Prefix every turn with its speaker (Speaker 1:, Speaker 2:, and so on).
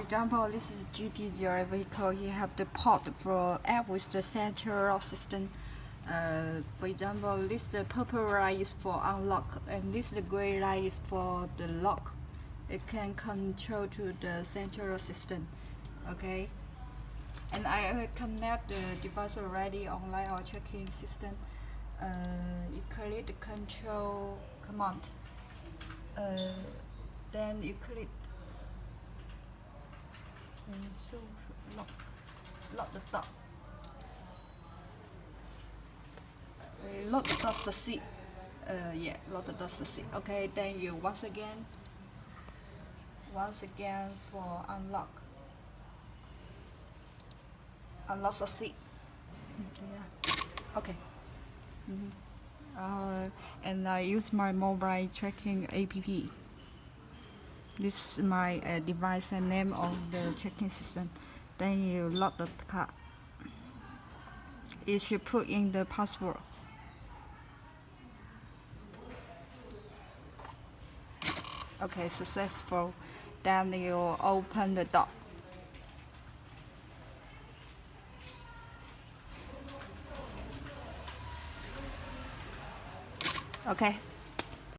Speaker 1: example, this is GT08 vehicle. You have the port for app with the central system. For example, this the purple light is for unlock, and this the gray light is for the lock. It can control to the central system. Okay. And I will connect the device already online or checking system. You click the control command. Then you click so lock the door. Lock the door succeed. Yeah, lock the door succeed. Okay, then you once again for unlock succeed. Yeah. Okay. And I use my mobile tracking app. This is my device and name of the tracking system. Then you lock the car. You should put in the password. Okay, successful. Then you open the door. Okay.